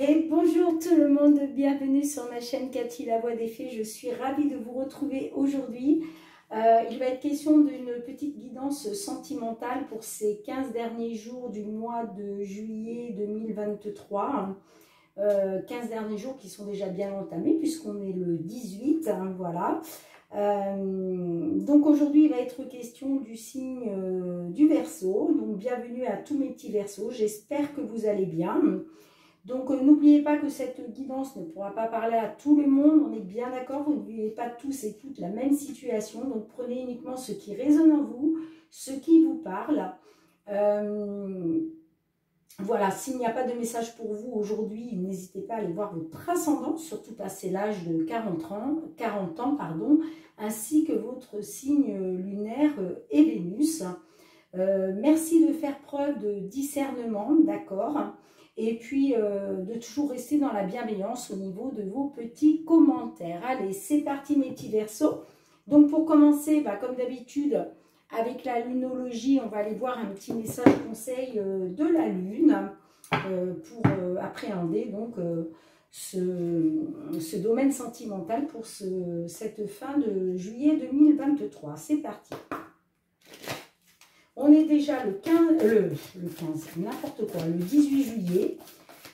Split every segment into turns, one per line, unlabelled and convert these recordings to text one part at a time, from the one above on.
Et bonjour tout le monde, bienvenue sur ma chaîne Cathy La Voix des Fées. Je suis ravie de vous retrouver aujourd'hui. Il va être question d'une petite guidance sentimentale pour ces 15 derniers jours du mois de juillet 2023. 15 derniers jours qui sont déjà bien entamés puisqu'on est le 18, voilà. Donc aujourd'hui il va être question du signe du Verseau. Donc bienvenue à tous mes petits Verseaux, j'espère que vous allez bien. Donc n'oubliez pas que cette guidance ne pourra pas parler à tout le monde, on est bien d'accord, vous ne vivez pas tous et toutes la même situation, donc prenez uniquement ce qui résonne en vous, ce qui vous parle. Voilà, s'il n'y a pas de message pour vous aujourd'hui, n'hésitez pas à aller voir votre ascendant, surtout passé l'âge de 40 ans, ainsi que votre signe lunaire et Vénus. Merci de faire preuve de discernement, d'accord, et puis de toujours rester dans la bienveillance au niveau de vos petits commentaires. Allez, c'est parti mes petits Verseaux. Donc pour commencer, comme d'habitude, avec la lunologie, on va aller voir un petit message conseil de la lune pour appréhender donc ce domaine sentimental pour cette fin de juillet 2023. C'est parti. On est déjà le 15, n'importe quoi, le 18 juillet.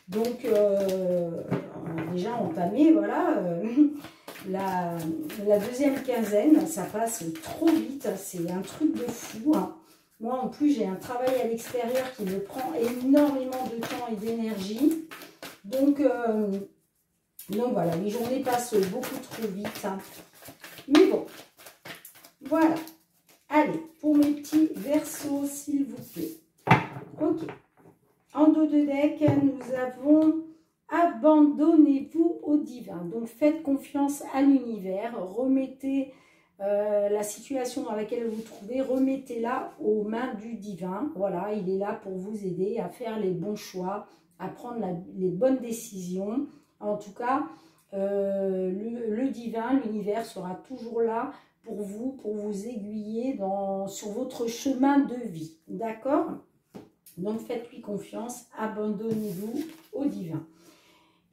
Donc, on a déjà entamé, voilà, la deuxième quinzaine. Ça passe trop vite, c'est un truc de fou. Moi, en plus, j'ai un travail à l'extérieur qui me prend énormément de temps et d'énergie. Donc, voilà, les journées passent beaucoup trop vite. Mais bon, voilà. Allez, pour mes petits Verseaux, s'il vous plaît. Ok. En dos de deck, nous avons « Abandonnez-vous au divin ». Donc, faites confiance à l'univers. Remettez la situation dans laquelle vous vous trouvez, remettez-la aux mains du divin. Voilà, il est là pour vous aider à faire les bons choix, à prendre les bonnes décisions. En tout cas, le divin, l'univers sera toujours là pour vous aiguiller sur votre chemin de vie, d'accord? Donc faites-lui confiance, abandonnez-vous au divin.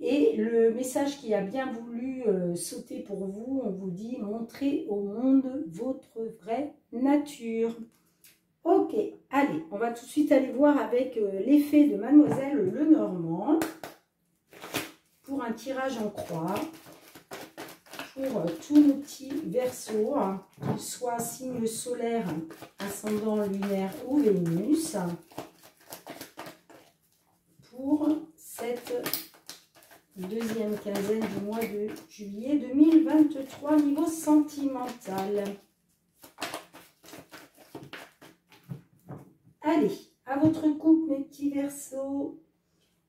Et le message qui a bien voulu sauter pour vous, on vous dit, montrez au monde votre vraie nature. Ok, allez, on va tout de suite aller voir avec l'effet de Mademoiselle Lenormand pour un tirage en croix. Pour tous nos petits Verseaux, qu'ils soient signe solaire, ascendant lunaire ou Vénus, pour cette deuxième quinzaine du mois de juillet 2023, niveau sentimental. Allez, à votre couple, mes petits Verseaux.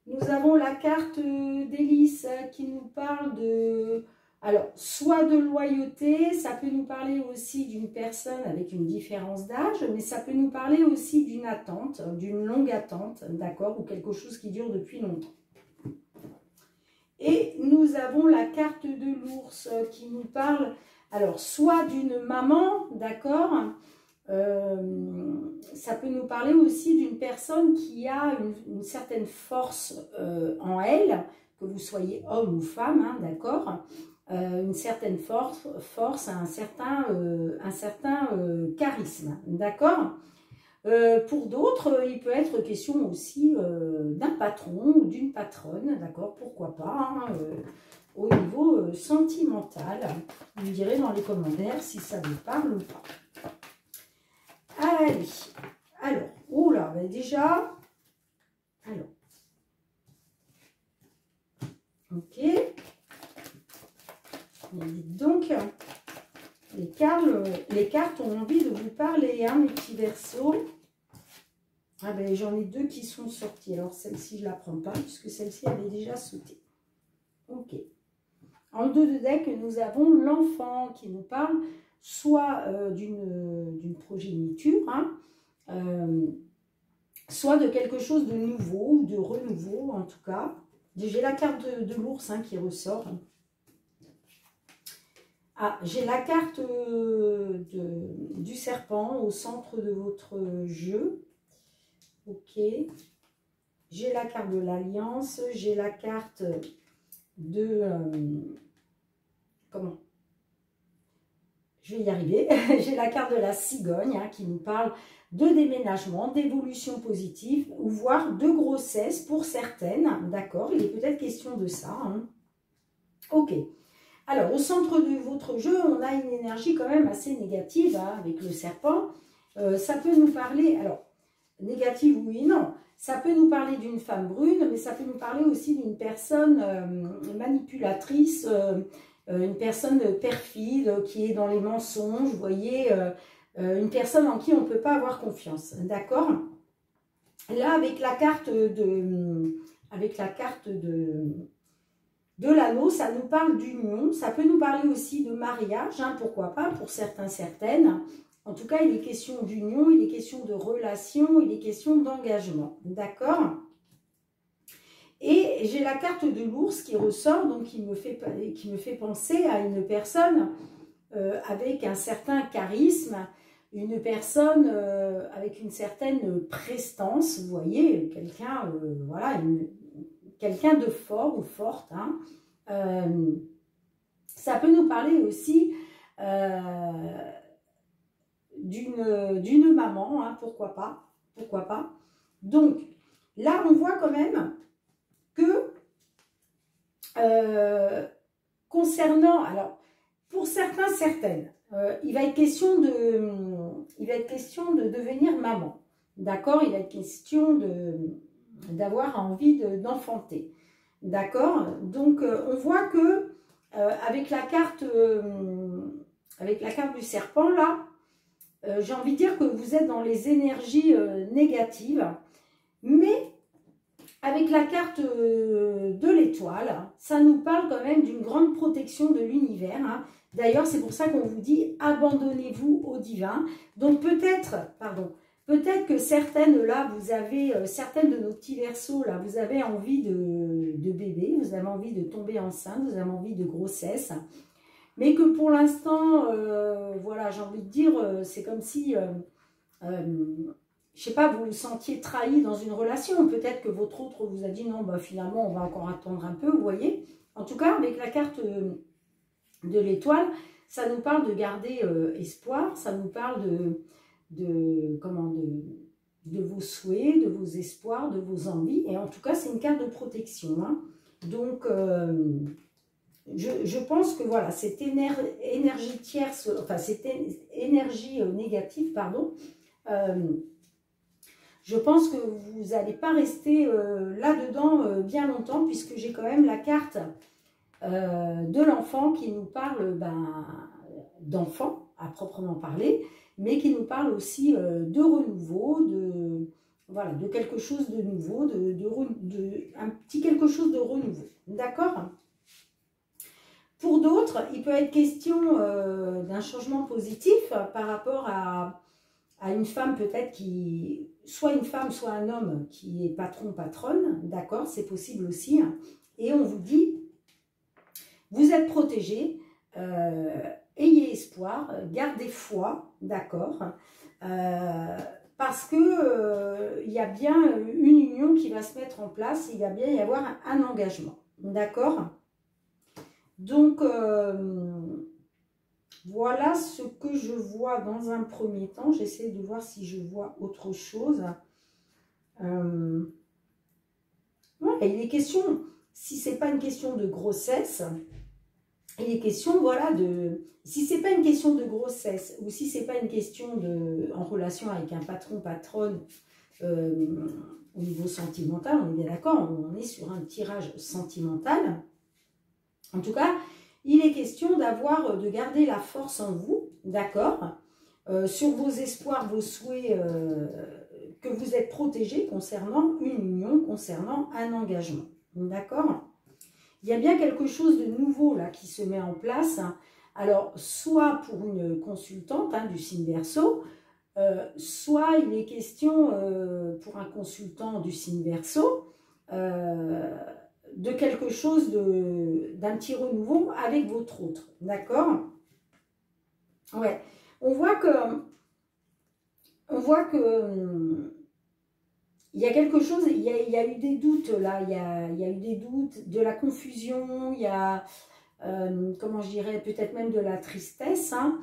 Nous avons la carte d'Hélice qui nous parle de... Alors, soit de loyauté, ça peut nous parler aussi d'une personne avec une différence d'âge, mais ça peut nous parler aussi d'une attente, d'une longue attente, d'accord, ou quelque chose qui dure depuis longtemps. Et nous avons la carte de l'ours qui nous parle, alors, soit d'une maman, d'accord, ça peut nous parler aussi d'une personne qui a une certaine force en elle, que vous soyez homme ou femme, d'accord, une certaine force, un certain charisme, d'accord. Pour d'autres, il peut être question aussi d'un patron ou d'une patronne, d'accord, pourquoi pas, au niveau sentimental. Vous me direz dans les commentaires si ça vous parle ou pas. Allez, alors, oh là, déjà, alors, ok. Donc, les cartes ont envie de vous parler, hein, mes petits Verseaux. Ah ben, j'en ai deux qui sont sortis. Alors, celle-ci, je ne la prends pas, puisque celle-ci avait déjà sauté. Ok. En dos de deck, nous avons l'enfant qui nous parle soit d'une progéniture, hein, soit de quelque chose de nouveau, ou de renouveau, en tout cas. J'ai la carte de l'ours qui ressort. Ah, j'ai la carte du serpent au centre de votre jeu. Ok. j'ai la carte de l'Alliance, j'ai la carte de... comment? Je vais y arriver. J'ai la carte de la cigogne hein, qui nous parle de déménagement, d'évolution positive, ou voire de grossesse pour certaines. D'accord, il est peut-être question de ça. Hein. Ok. Alors, au centre de votre jeu, on a une énergie quand même assez négative hein, avec le serpent. Ça peut nous parler, alors, négative oui et non. Ça peut nous parler d'une femme brune, mais ça peut nous parler aussi d'une personne manipulatrice, une personne perfide qui est dans les mensonges, vous voyez, une personne en qui on ne peut pas avoir confiance, d'accord? Là, avec la carte de l'anneau, ça nous parle d'union, ça peut nous parler aussi de mariage, hein, pourquoi pas, pour certains, certaines. En tout cas, il est question d'union, il est question de relation, il est question d'engagement, d'accord? Et j'ai la carte de l'ours qui ressort, donc qui me fait penser à une personne avec un certain charisme, une personne avec une certaine prestance, vous voyez, quelqu'un voilà, quelqu'un de fort ou forte. Hein. Ça peut nous parler aussi d'une maman, hein, pourquoi pas, pourquoi pas. Donc, là, on voit quand même que concernant, alors, pour certains, certaines, il va être question de devenir maman. D'accord? Il va être question d'avoir envie d'enfanter. D'accord? Donc, on voit que avec la carte du serpent, là, j'ai envie de dire que vous êtes dans les énergies négatives, mais avec la carte de l'étoile, ça nous parle quand même d'une grande protection de l'univers. Hein. D'ailleurs, c'est pour ça qu'on vous dit abandonnez-vous au divin. Donc peut-être, peut-être que certaines là, vous avez, certaines de nos petits verseaux là, vous avez envie de bébé, vous avez envie de tomber enceinte, vous avez envie de grossesse. Mais que pour l'instant, voilà, j'ai envie de dire, c'est comme si... je sais pas, vous vous sentiez trahi dans une relation. Peut-être que votre autre vous a dit non, bah, finalement, on va encore attendre un peu, vous voyez. En tout cas, avec la carte de l'étoile, ça nous parle de garder espoir, ça nous parle de vos souhaits, de vos espoirs, de vos envies. Et en tout cas, c'est une carte de protection. Hein. Donc, je pense que voilà, cette énergie tierce, enfin, cette énergie négative, pardon, je pense que vous n'allez pas rester là-dedans bien longtemps, puisque j'ai quand même la carte de l'enfant qui nous parle d'enfant, à proprement parler, mais qui nous parle aussi de renouveau, voilà, de quelque chose de nouveau, un petit quelque chose de renouveau. D'accord ? Pour d'autres, il peut être question d'un changement positif par rapport à une femme peut-être qui, soit une femme, soit un homme qui est patron, patronne, d'accord, c'est possible aussi. Hein. Et on vous dit, vous êtes protégés, ayez espoir, gardez foi, d'accord, parce que il y a bien une union qui va se mettre en place, il va bien y avoir un engagement, d'accord. Donc, voilà ce que je vois dans un premier temps. J'essaie de voir si je vois autre chose. Ouais, il est question, si ce n'est pas une question de grossesse, il est question, voilà, si ce n'est pas une question de grossesse, ou si ce n'est pas une question en relation avec un patron, patronne, au niveau sentimental, on est bien d'accord, on est sur un tirage sentimental. En tout cas, il est question de garder la force en vous, d'accord, sur vos espoirs, vos souhaits, que vous êtes protégés concernant une union, concernant un engagement, d'accord. Il y a bien quelque chose de nouveau là qui se met en place, alors soit pour une consultante hein, du signe Verseau, soit il est question pour un consultant du signe Verseau, de quelque chose d'un petit renouveau avec votre autre, d'accord? Ouais, on voit que il y a quelque chose, il y a eu des doutes là, il y a eu des doutes, de la confusion, il y a, comment je dirais, peut-être même de la tristesse, hein,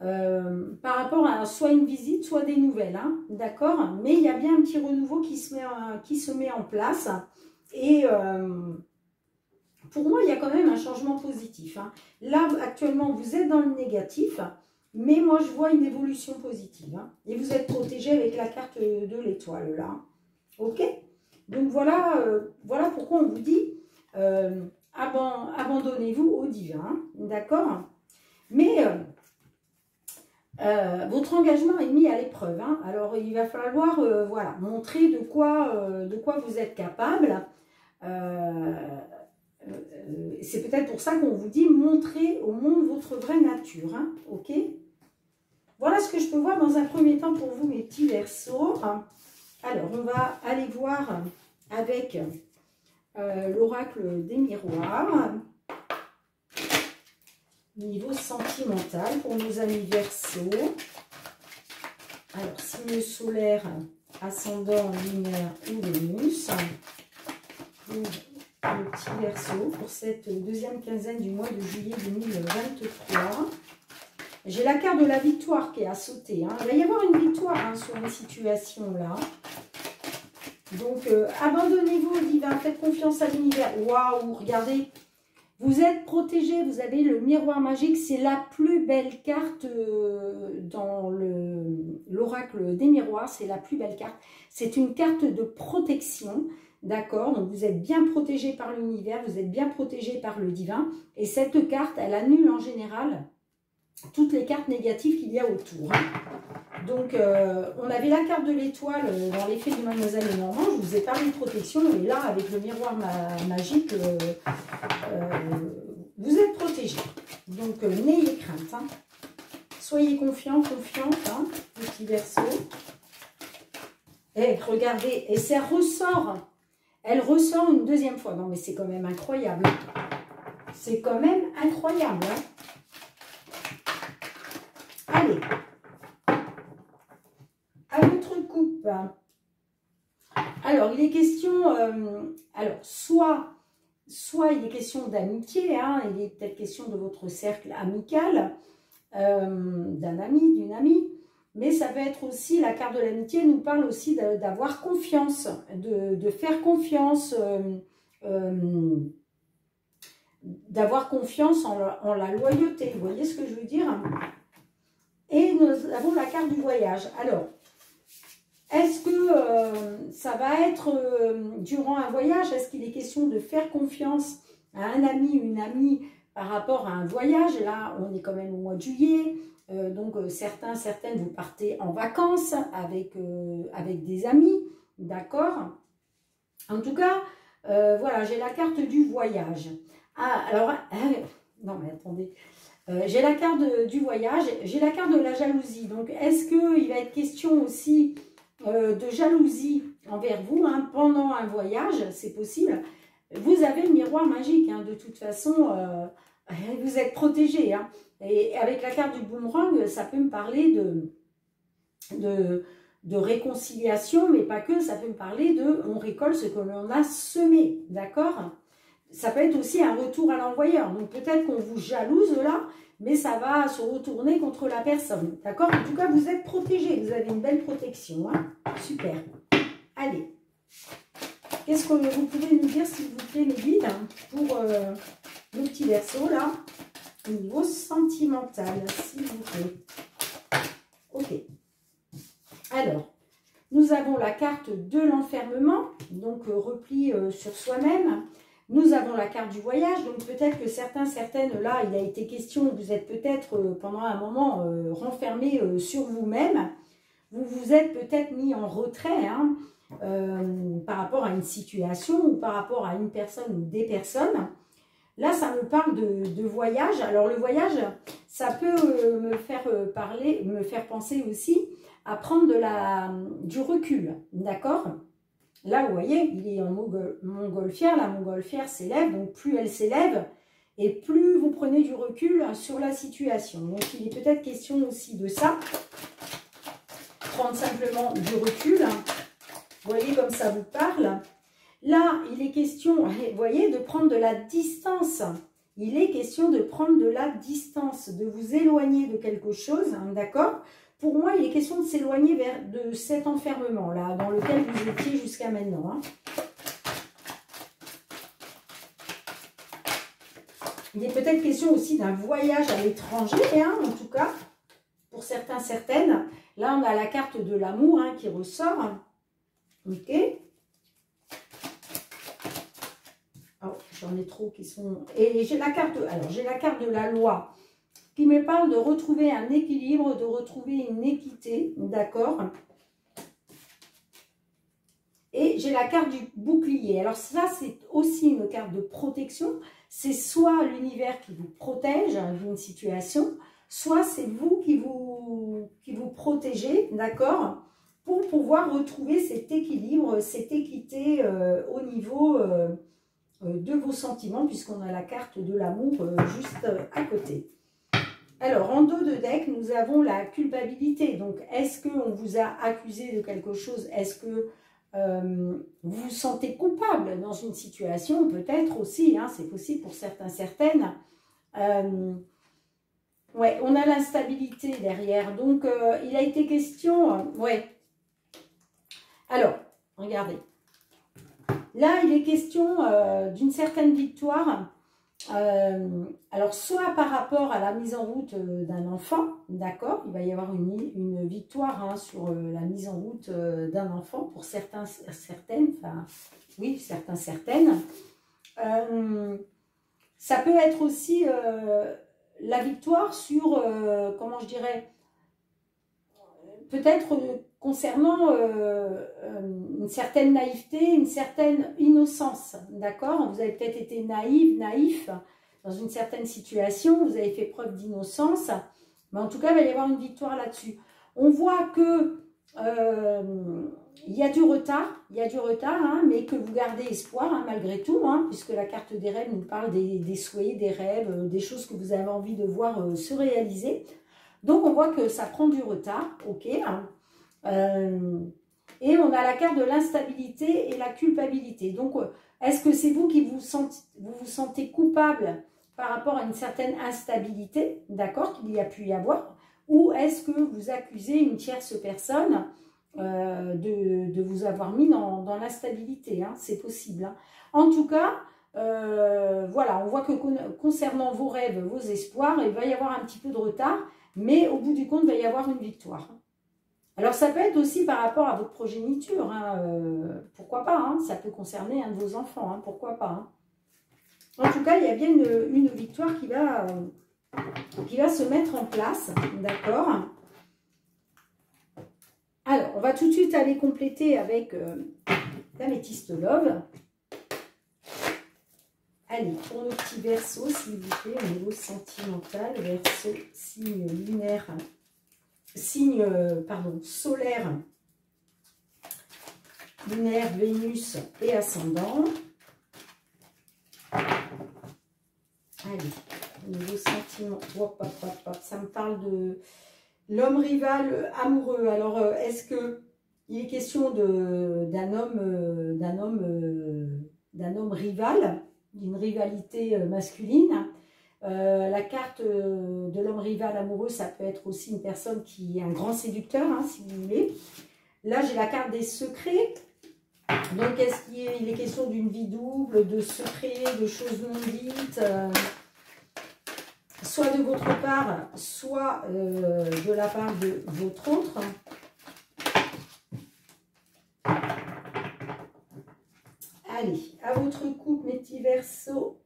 par rapport à soit une visite, soit des nouvelles, hein, d'accord? Mais il y a bien un petit renouveau qui se met en place. Et pour moi, il y a quand même un changement positif, hein. Là, actuellement, vous êtes dans le négatif, mais moi, je vois une évolution positive, hein. Et vous êtes protégé avec la carte de l'étoile, là. Ok? Donc, voilà, voilà pourquoi on vous dit abandonnez-vous au divin, d'accord? Mais votre engagement est mis à l'épreuve, hein. Alors, il va falloir voilà, montrer de quoi vous êtes capable. C'est peut-être pour ça qu'on vous dit montrer au monde votre vraie nature, hein, ok? Voilà ce que je peux voir dans un premier temps pour vous, mes petits Verseaux. Alors, on va aller voir avec l'oracle des miroirs. Niveau sentimental pour nos amis Verseaux. Alors, signe solaire, ascendant, lunaire ou Vénus. Le petit Verseau pour cette deuxième quinzaine du mois de juillet 2023. J'ai la carte de la victoire qui est à sauter, hein. Il va y avoir une victoire, hein, sur une situation là. Donc, abandonnez-vous au divin, faites confiance à l'univers. Waouh, regardez, vous êtes protégé, vous avez le miroir magique. C'est la plus belle carte dans l'oracle des miroirs. C'est la plus belle carte. C'est une carte de protection. D'accord, donc vous êtes bien protégé par l'univers, vous êtes bien protégé par le divin. Et cette carte, elle annule en général toutes les cartes négatives qu'il y a autour, hein. Donc, on avait la carte de l'étoile dans l'effet du Mademoiselle Lenormand. Je vous ai parlé de protection. Et là, avec le miroir magique, vous êtes protégé. Donc, n'ayez crainte, hein. Soyez confiants, confiante, hein, petit Verseau. Et regardez, et ça ressort. Elle ressort une deuxième fois. Non, mais c'est quand même incroyable. C'est quand même incroyable, hein. Allez. À votre coupe. Alors, il est question... alors, soit il est question d'amitié, hein, il est peut-être question de votre cercle amical, d'un ami, d'une amie. Mais ça peut être aussi, la carte de l'amitié nous parle aussi d'avoir confiance, de faire confiance, d'avoir confiance en la loyauté. Vous voyez ce que je veux dire? Et nous avons la carte du voyage. Alors, est-ce que ça va être durant un voyage? Est-ce qu'il est question de faire confiance à un ami, une amie par rapport à un voyage? Là, on est quand même au mois de juillet. Donc, certaines, vous partez en vacances avec des amis, d'accord? En tout cas, voilà, j'ai la carte du voyage. Ah, alors, non mais attendez, j'ai la carte du voyage, j'ai la carte de la jalousie. Donc, est-ce qu'il va être question aussi de jalousie envers vous, hein, pendant un voyage? C'est possible. Vous avez le miroir magique, hein, de toute façon, vous êtes protégé, hein. Et avec la carte du boomerang, ça peut me parler de réconciliation, mais pas que, ça peut me parler de on récolte ce que l'on a semé, d'accord? Ça peut être aussi un retour à l'envoyeur. Donc peut-être qu'on vous jalouse là, mais ça va se retourner contre la personne, d'accord? En tout cas, vous êtes protégé, vous avez une belle protection, hein? Super. Allez. Qu'est-ce que vous pouvez nous dire, s'il vous plaît, mes guides, pour le petit Verseau là? Au niveau sentimental, s'il vous plaît. Ok. Alors, nous avons la carte de l'enfermement, donc repli sur soi-même. Nous avons la carte du voyage, donc peut-être que certaines, là, il a été question, vous êtes peut-être pendant un moment renfermé sur vous-même. Vous vous êtes peut-être mis en retrait, hein, par rapport à une situation ou par rapport à une personne ou des personnes. Là, ça me parle de voyage. Alors, le voyage, ça peut me faire penser aussi à prendre du recul, d'accord? Là, vous voyez, il est en montgolfière. La montgolfière s'élève, donc plus elle s'élève, et plus vous prenez du recul sur la situation. Donc, il est peut-être question aussi de ça. Prendre simplement du recul. voyez comme ça vous parle. Là, il est question, vous voyez, de prendre de la distance. Il est question de prendre de la distance, de vous éloigner de quelque chose, hein, d'accord? Pour moi, il est question de s'éloigner de cet enfermement-là, dans lequel vous étiez jusqu'à maintenant. Hein. Il est peut-être question aussi d'un voyage à l'étranger, hein, en tout cas, pour certains, certaines. Là, on a la carte de l'amour hein, qui ressort. Ok. Oh, j'en ai trop qui sont... Et j'ai la carte... Alors, j'ai la carte de la loi qui me parle de retrouver un équilibre, de retrouver une équité, d'accord? Et j'ai la carte du bouclier. Alors ça, c'est aussi une carte de protection. C'est soit l'univers qui vous protège d'une situation, soit c'est vous qui vous protégez, d'accord? Pour pouvoir retrouver cet équilibre, cette équité au niveau de vos sentiments, puisqu'on a la carte de l'amour juste à côté. Alors, en dos de deck, nous avons la culpabilité. Donc, est-ce qu'on vous a accusé de quelque chose? Est-ce que vous vous sentez coupable dans une situation? Peut-être aussi, hein, c'est possible pour certains, certaines. Ouais, on a l'instabilité derrière. Donc, il a été question... ouais. Alors, regardez. Là, il est question d'une certaine victoire... alors, soit par rapport à la mise en route d'un enfant, d'accord, il va y avoir une victoire hein, sur la mise en route d'un enfant pour certains, certaines, enfin, oui, certains, certaines. Ça peut être aussi la victoire sur, comment je dirais, peut-être concernant une certaine naïveté, une certaine innocence, d'accord? Vous avez peut-être été naïf dans une certaine situation, vous avez fait preuve d'innocence, mais en tout cas, il va y avoir une victoire là-dessus. On voit que il y a du retard, hein, mais que vous gardez espoir hein, malgré tout, hein, puisque la carte des rêves nous parle des souhaits, des rêves, des choses que vous avez envie de voir se réaliser. Donc, on voit que ça prend du retard, ok. Et on a la carte de l'instabilité et la culpabilité. Donc, est-ce que c'est vous qui vous sentez coupable par rapport à une certaine instabilité, d'accord, qu'il y a pu y avoir, ou est-ce que vous accusez une tierce personne de vous avoir mis dans l'instabilité, hein, c'est possible. Hein. En tout cas, voilà, on voit que concernant vos rêves, vos espoirs, il va y avoir un petit peu de retard, mais au bout du compte, il va y avoir une victoire. Alors, ça peut être aussi par rapport à votre progéniture, hein, pourquoi pas, hein, ça peut concerner un de vos enfants, hein, pourquoi pas. Hein. En tout cas, il y a bien une victoire qui va se mettre en place, d'accord. Alors, on va tout de suite aller compléter avec l'améthyste love. Allez, pour nos petits Verseaux, s'il vous plaît, au niveau sentimental, Verseau, signe lunaire, signe, solaire, lunaire, Vénus et ascendant. Allez, au niveau sentiment, ça me parle de l'homme rival amoureux. Alors, est-ce que il est question d'un homme rival, d'une rivalité masculine? La carte de l'homme rival amoureux, ça peut être aussi une personne qui est un grand séducteur, hein, si vous voulez. Là, j'ai la carte des secrets. Donc, est-ce qu'il est question d'une vie double, de secrets, de choses non dites, soit de votre part, soit de la part de votre autre. Allez, à votre couple, mes petits Verseaux.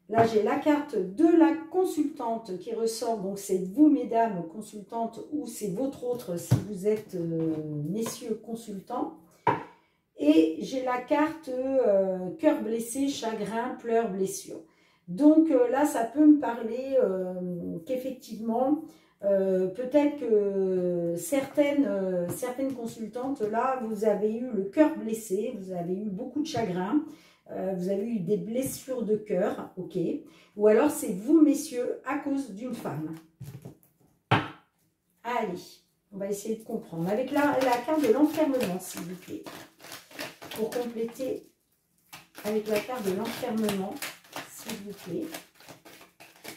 Là, j'ai la carte de la consultante qui ressort. Donc, c'est vous, mesdames consultantes, ou c'est votre autre si vous êtes messieurs consultants. Et j'ai la carte cœur blessé, chagrin, pleurs, blessure. Donc là, ça peut me parler qu'effectivement, peut-être que certaines consultantes, là, vous avez eu le cœur blessé, vous avez eu beaucoup de chagrin, vous avez eu des blessures de cœur, ok. Ou alors, c'est vous, messieurs, à cause d'une femme. Allez, On va essayer de comprendre. Avec la carte de l'enfermement, s'il vous plaît. Pour compléter avec la carte de l'enfermement, s'il vous plaît.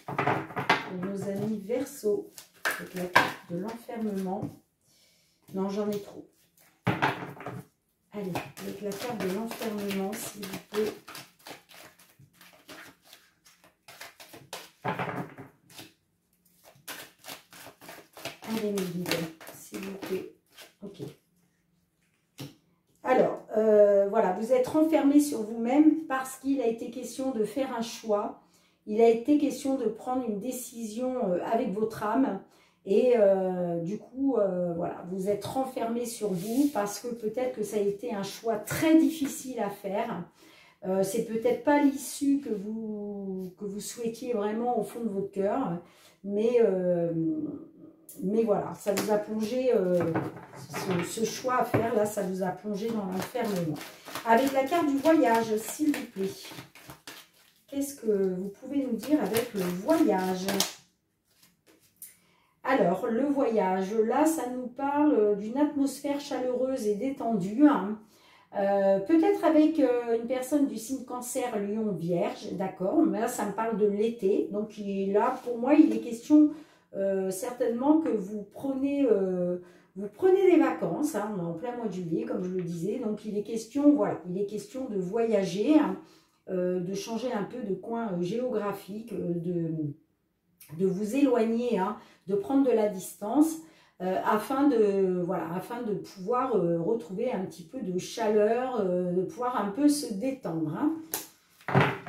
Pour nos amis Verseau, avec la carte de l'enfermement. Non, j'en ai trop. Allez, avec la carte de l'enfermement, s'il vous plaît. Allez, mes guides, s'il vous plaît. Ok. Alors, voilà, vous êtes renfermé sur vous-même parce qu'il a été question de faire un choix. Il a été question de prendre une décision avec votre âme. Et du coup, voilà, vous êtes renfermé sur vous parce que peut-être que ça a été un choix très difficile à faire. C'est peut-être pas l'issue que vous souhaitiez vraiment au fond de votre cœur. Mais voilà, ça vous a plongé, ce choix à faire, là, ça vous a plongé dans l'enfermement. Avec la carte du voyage, s'il vous plaît. Qu'est-ce que vous pouvez nous dire avec le voyage? Alors, le voyage, là, ça nous parle d'une atmosphère chaleureuse et détendue. Hein. Peut-être avec une personne du signe Cancer, Lion, Vierge, d'accord. Mais là, ça me parle de l'été. Donc, là, pour moi, il est question certainement que vous prenez des vacances. Hein, on est en plein mois de juillet, comme je le disais. Donc, il est question, voilà, il est question de voyager, hein, de changer un peu de coin géographique, de vous éloigner, hein, de prendre de la distance afin de pouvoir retrouver un petit peu de chaleur, de pouvoir un peu se détendre. Hein.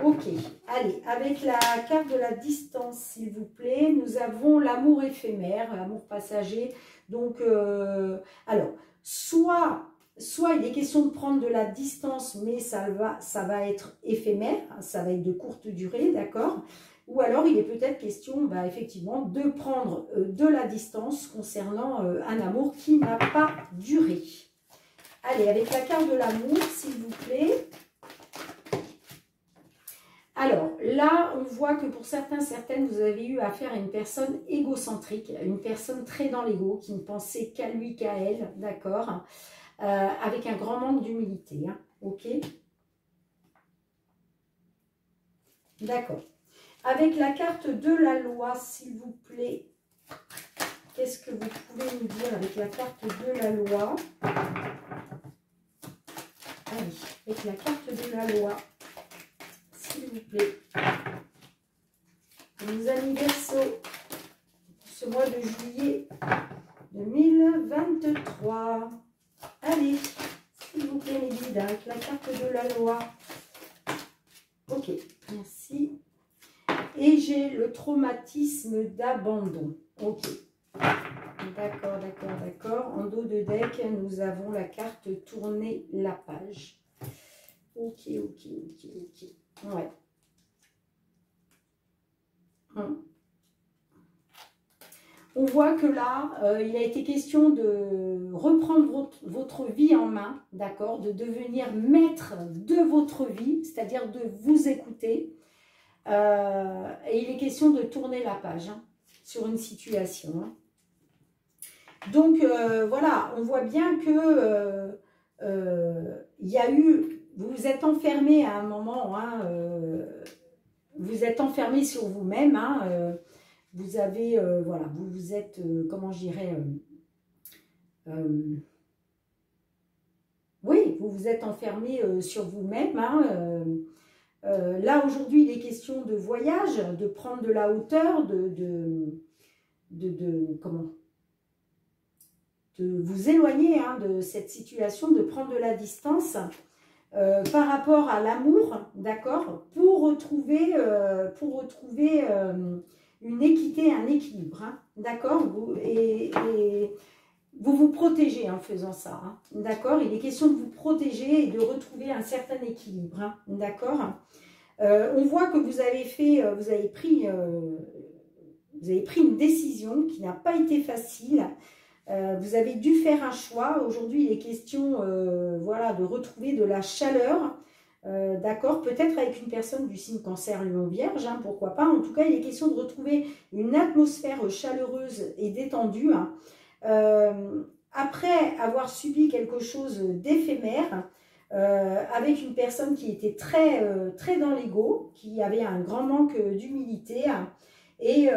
Ok, allez, avec la carte de la distance, s'il vous plaît, nous avons l'amour éphémère, l'amour passager. Donc, alors, soit il est question de prendre de la distance, mais ça va être éphémère, ça va être de courte durée, d'accord? Ou alors, il est peut-être question, bah, effectivement, de prendre de la distance concernant un amour qui n'a pas duré. Allez, avec la carte de l'amour, s'il vous plaît. Alors, là, on voit que pour certains, certaines, vous avez eu affaire à une personne égocentrique, une personne très dans l'ego, qui ne pensait qu'à lui, qu'à elle, d'accord, avec un grand manque d'humilité, hein, ok? D'accord. Avec la carte de la loi, s'il vous plaît, qu'est-ce que vous pouvez nous dire avec la carte de la loi? Allez, avec la carte de la loi, s'il vous plaît. Nos amis Verseau, ce mois de juillet 2023. Allez, s'il vous plaît, les guides, avec la carte de la loi. Ok, merci. Et j'ai le traumatisme d'abandon. Ok. D'accord, d'accord, d'accord. En dos de deck, nous avons la carte tourner la page. Ok, ok, ok, ok. Ouais. On voit que là, il a été question de reprendre votre vie en main, d'accord, de devenir maître de votre vie, c'est-à-dire de vous écouter. Et il est question de tourner la page, hein, sur une situation. Hein. Donc, voilà, on voit bien que il y a eu, vous vous êtes enfermé à un moment, hein, vous êtes enfermé sur vous-même, hein, vous avez, voilà, vous êtes, comment je dirais, oui, vous vous êtes enfermé sur vous-même. Hein, là, aujourd'hui, il est question de voyage, de prendre de la hauteur, comment, de vous éloigner, hein, de cette situation, de prendre de la distance par rapport à l'amour, d'accord, pour retrouver une équité, un équilibre, hein, d'accord, et vous vous protégez en faisant ça, hein, d'accord, il est question de vous protéger et de retrouver un certain équilibre, hein, d'accord. On voit que vous avez pris une décision qui n'a pas été facile. Vous avez dû faire un choix. Aujourd'hui, il est question voilà, de retrouver de la chaleur. D'accord, peut-être avec une personne du signe Cancer, Lion, Vierge, hein, pourquoi pas. En tout cas, il est question de retrouver une atmosphère chaleureuse et détendue. Hein. après avoir subi quelque chose d'éphémère, avec une personne qui était très dans l'ego, qui avait un grand manque d'humilité, et,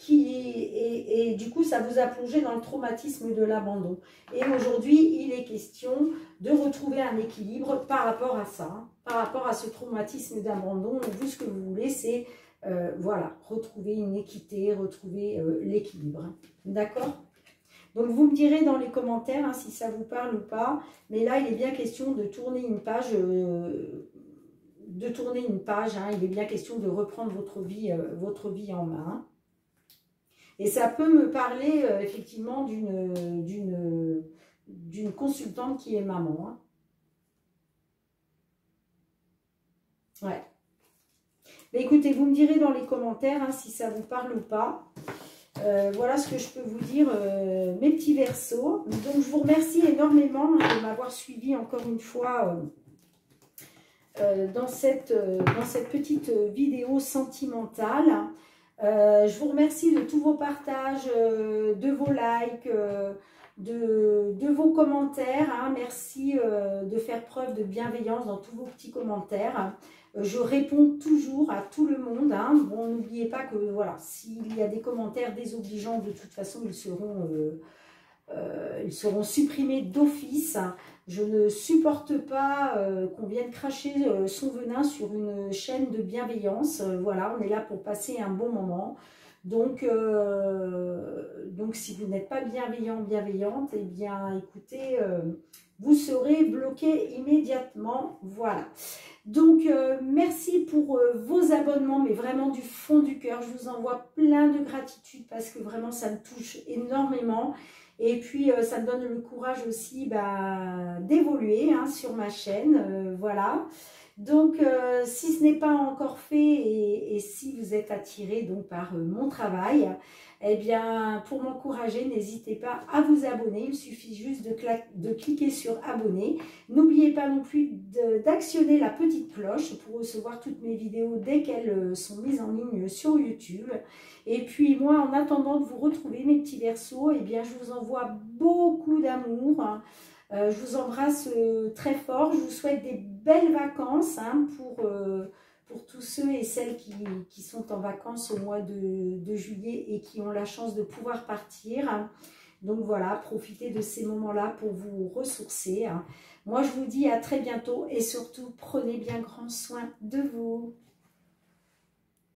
et du coup, ça vous a plongé dans le traumatisme de l'abandon. Et aujourd'hui, il est question de retrouver un équilibre par rapport à ça, hein, par rapport à ce traumatisme d'abandon. Vous, ce que vous voulez, c'est voilà, retrouver une équité, retrouver l'équilibre. D'accord ? Donc, vous me direz dans les commentaires hein, si ça vous parle ou pas. Mais là, il est bien question de tourner une page. Hein, il est bien question de reprendre votre vie en main. Hein. Et ça peut me parler effectivement d'une consultante qui est maman. Hein. Ouais. Mais écoutez, vous me direz dans les commentaires hein, si ça vous parle ou pas. Voilà ce que je peux vous dire, mes petits Verseaux. Donc, je vous remercie énormément de m'avoir suivi encore une fois dans cette petite vidéo sentimentale. Je vous remercie de tous vos partages, de vos likes, de vos commentaires. Hein. Merci de faire preuve de bienveillance dans tous vos petits commentaires. Je réponds toujours à tout le monde. Hein. Bon, n'oubliez pas que voilà, s'il y a des commentaires désobligeants, de toute façon, ils seront supprimés d'office. Je ne supporte pas qu'on vienne cracher son venin sur une chaîne de bienveillance. Voilà, on est là pour passer un bon moment. Donc si vous n'êtes pas bienveillant, bienveillante, eh bien, écoutez, vous serez bloqué immédiatement. Voilà. Donc, merci pour vos abonnements, mais vraiment du fond du cœur. Je vous envoie plein de gratitude parce que vraiment, ça me touche énormément. Et puis, ça me donne le courage aussi d'évoluer hein, sur ma chaîne. Voilà. Donc, si ce n'est pas encore fait et si vous êtes attiré donc, par mon travail, eh bien, pour m'encourager, n'hésitez pas à vous abonner. Il suffit juste de cliquer sur abonner. N'oubliez pas non plus d'actionner la petite cloche pour recevoir toutes mes vidéos dès qu'elles sont mises en ligne sur YouTube. Et puis, moi, en attendant de vous retrouver, mes petits Verseaux, eh bien, je vous envoie beaucoup d'amour. Hein. Je vous embrasse très fort. Je vous souhaite des belles vacances hein, pour tous ceux et celles qui sont en vacances au mois de juillet et qui ont la chance de pouvoir partir. Donc voilà, profitez de ces moments-là pour vous ressourcer. Moi, je vous dis à très bientôt et surtout, prenez bien grand soin de vous.